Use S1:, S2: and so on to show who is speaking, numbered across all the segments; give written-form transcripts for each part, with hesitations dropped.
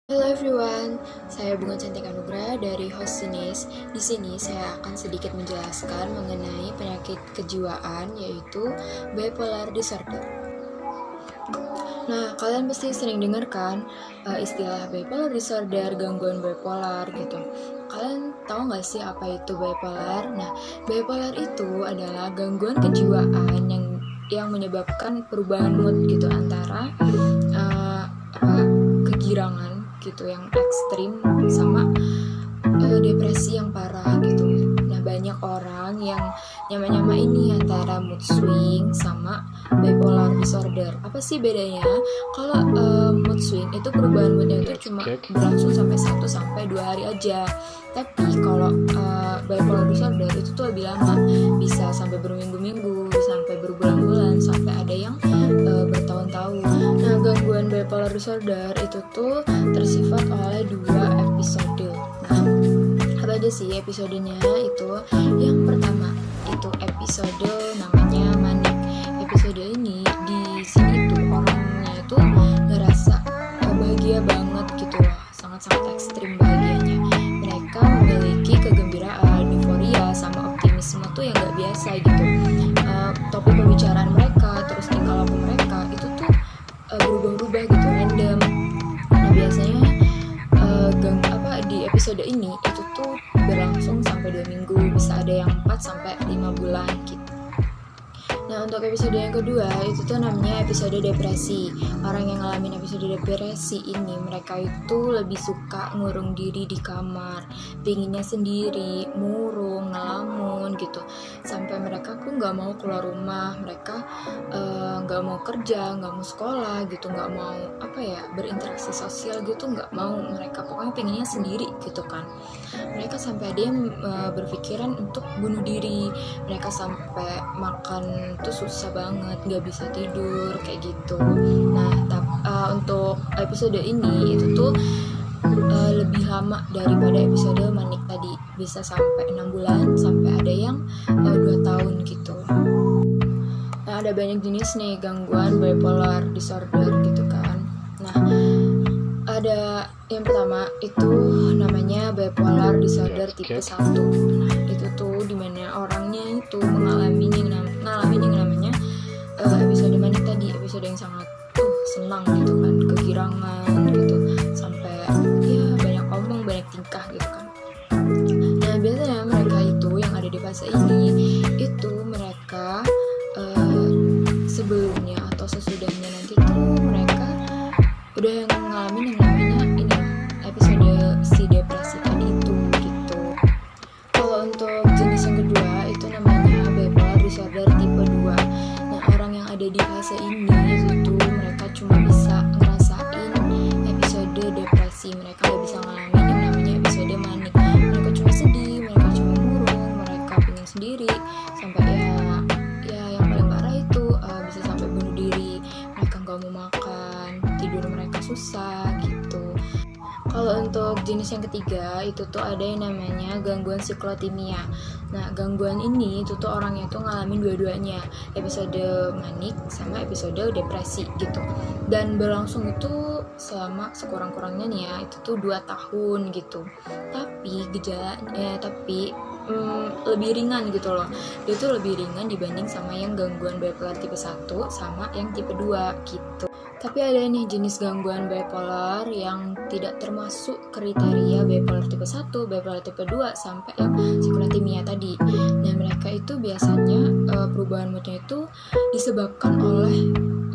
S1: Hello everyone, saya Bunga Cantik Anugrah dari Hosinis. Di sini saya akan sedikit menjelaskan mengenai penyakit kejiwaan yaitu bipolar disorder. Nah, kalian pasti sering dengar kan istilah bipolar disorder, gangguan bipolar gitu. Kalian tahu nggak sih apa itu bipolar? Nah, bipolar itu adalah gangguan kejiwaan yang menyebabkan perubahan mood gitu antara kegirangan gitu yang ekstrim sama depresi yang parah gitu. Nah, banyak orang yang nyama-nyama ini antara mood swing sama bipolar disorder. Apa sih bedanya? Kalau mood swing itu perubahan moodnya itu cuma berlangsung sampai 1-2 hari aja. Tapi kalau bipolar disorder itu tuh lebih lama, bisa sampai berminggu-minggu, sampai berbulan-bulan, sampai ada yang bertahun-tahun. Nah, gangguan bipolar disorder itu tuh tersifat oleh 2 episode. Nah, apa aja sih episodenya itu? Yang pertama itu episode namanya manik. Episode ini di sini tuh orangnya itu ngerasa bahagia banget gitu loh, sangat-sangat ekstrim bahagianya. Mereka memiliki kegembiraan, euforia, sama optimisme tuh yang gak biasa gitu. Topik pembicaraan mereka, terus tingkah laku mereka itu tuh berubah-ubah gitu, random. Nah, biasanya di episode ini itu tuh berlangsung sampai 2 minggu, bisa ada yang 4-5 bulan gitu. Nah, untuk episode yang kedua itu tuh namanya episode depresi. Orang yang ngalamin episode depresi ini, mereka itu lebih suka ngurung diri di kamar, pinginnya sendiri, murung, ngelamun gitu. Sampai mereka tuh nggak mau keluar rumah, mereka nggak mau kerja, nggak mau sekolah gitu, nggak mau berinteraksi sosial gitu, nggak mau. Mereka pokoknya pinginnya sendiri gitu kan. Mereka sampai ada yang berpikiran untuk bunuh diri. Mereka sampai makan tuh susah banget, nggak bisa tidur kayak gitu. Nah, untuk episode ini itu tuh lebih lama daripada episode manik tadi, bisa sampai 6 bulan, sampai ada yang 2 tahun gitu. Nah, ada banyak jenis nih gangguan bipolar disorder gitu kan. Nah, ada yang pertama itu namanya bipolar disorder tipe 1. Nah, itu tuh dimana orangnya itu ngalamin yang namanya episode manik tadi, episode yang sangat senang gitu kan, kegirangan gitu, sampai ya banyak omong, banyak tingkah gitu kan. Nah, biasanya mereka itu yang ada di fase ini itu mereka sebelumnya atau sesudahnya nanti tuh mereka udah ngalamin yang namanya ini episode si depresi tadi itu gitu. Kalau untuk jenis yang kedua itu namanya bipolar disorder tipe 2. Nah, orang yang ada di fase ini itu tuh mereka cuma bisa ngerasain episode depresi, mereka gak bisa ngalamin yang namanya episode manik. Mereka cuma sedih, mereka cuma murung, mereka pengen sendiri, sampai ya yang paling parah itu bisa sampai bunuh diri. Mereka gak mau makan, tidur mereka susah gitu. Kalau untuk jenis yang ketiga itu tuh ada yang namanya gangguan siklotimia. Nah, gangguan ini itu tuh orangnya tuh ngalamin dua-duanya, episode manik sama episode depresi gitu. Dan berlangsung itu selama sekurang-kurangnya nih ya, itu tuh 2 tahun gitu. Tapi gejalanya lebih ringan gitu loh. Itu lebih ringan dibanding sama yang gangguan bipolar tipe 1 sama yang tipe 2 gitu. Tapi ada nih jenis gangguan bipolar yang tidak termasuk kriteria bipolar tipe 1, bipolar tipe 2, sampai yang siklotimia tadi. Nah, mereka itu biasanya perubahan moodnya itu disebabkan oleh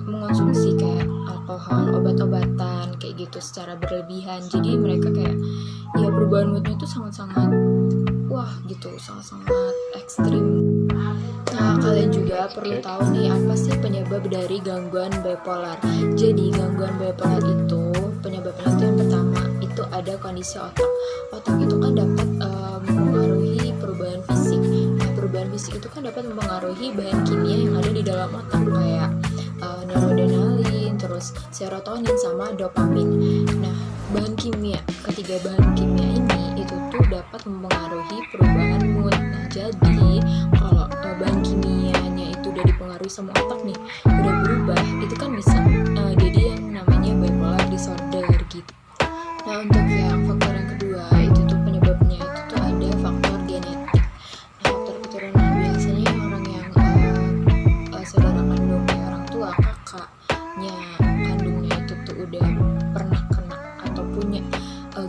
S1: mengonsumsi kayak alkohol, obat-obatan kayak gitu secara berlebihan. Jadi mereka kayak ya perubahan moodnya itu sangat-sangat sangat-sangat ekstrim. Nah, kalian juga perlu tahu nih apa sih penyebab dari gangguan bipolar. Jadi gangguan bipolar itu penyebabnya itu yang pertama itu ada kondisi otak. Otak itu kan dapat mempengaruhi perubahan fisik. Nah, perubahan fisik itu kan dapat mempengaruhi bahan kimia yang ada di dalam otak kayak noradrenalin, terus serotonin sama dopamin. Nah, ketiga bahan kimia ini itu tuh dapat mempengaruhi perubahan mood. Nah, jadi kalau bahan kimianya itu udah dipengaruhi sama otak nih, udah berubah, itu kan bisa jadi yang namanya bipolar disorder gitu. Nah, untuk yang faktor yang kedua itu tuh penyebabnya itu tuh ada faktor genetik. Nah, faktor keturunan biasanya orang yang saudara kandung orang tua, kakaknya kandungnya itu tuh udah pernah kena atau punya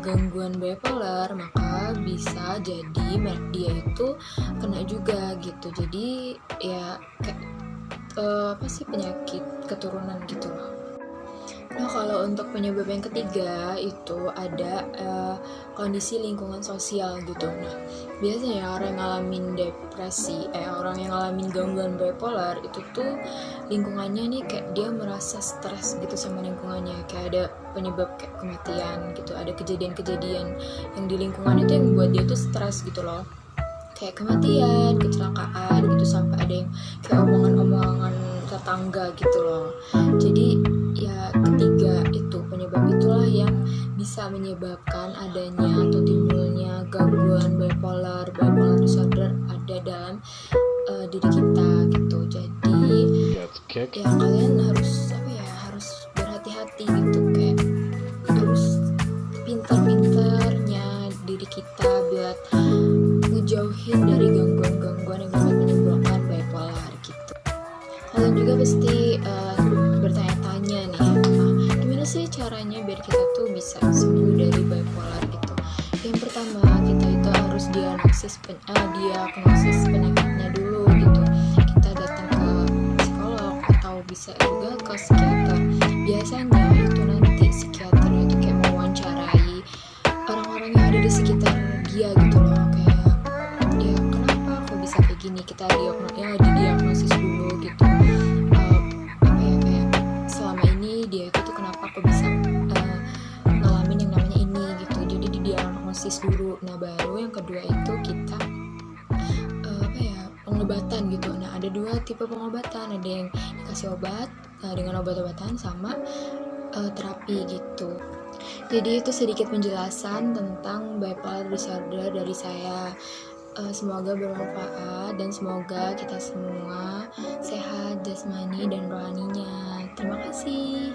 S1: gangguan bipolar, maka bisa jadi dia itu kena juga gitu. Jadi ya kayak penyakit keturunan gitu loh. Nah, kalau untuk penyebab yang ketiga itu ada kondisi lingkungan sosial gitu. Nah, biasanya orang yang ngalamin depresi, orang yang ngalamin gangguan bipolar itu tuh lingkungannya nih kayak dia merasa stres gitu sama lingkungannya, kayak ada penyebab kayak kematian gitu, ada kejadian-kejadian yang di lingkungan itu yang buat dia tuh stres gitu loh, kayak kematian, kecelakaan gitu, sampai ada yang kayak omongan-omongan tetangga gitu loh. Jadi ya ketiga itu penyebab itulah yang bisa menyebabkan adanya atau timbulnya gangguan bipolar disorder ada dalam diri kita gitu. Jadi ya kalian harus harus berhati-hati gitu, kayak harus pintar-pintarnya diri kita buat ngejauhin dari gangguan-gangguan yang dapat menimbulkan bipolar gitu. Kalian juga pasti bertanya-tanya nih, gimana sih caranya biar kita tuh bisa sembuh dari bipolar gitu. Yang pertama, kita itu harus diagnosis penyakitnya dulu gitu. Kita datang ke psikolog atau bisa juga ke psikiater. Biasanya itu nanti psikiater itu kayak mewawancarai orang-orang yang ada di sekitar dia gitu loh, kayak dia kenapa kok bisa kayak gini, kita didiagnosis dulu gitu. Kayak selama ini dia itu tuh kenapa kok bisa ngalamin yang namanya ini gitu, jadi didiagnosis dulu. Nah, baru yang kedua itu kita pengobatan gitu. Nah, ada dua tipe pengobatan, ada yang dikasih obat dengan obat-obatan sama terapi gitu. Jadi itu sedikit penjelasan tentang bipolar disorder dari saya. Semoga bermanfaat dan semoga kita semua sehat jasmani dan rohaninya. Terima kasih.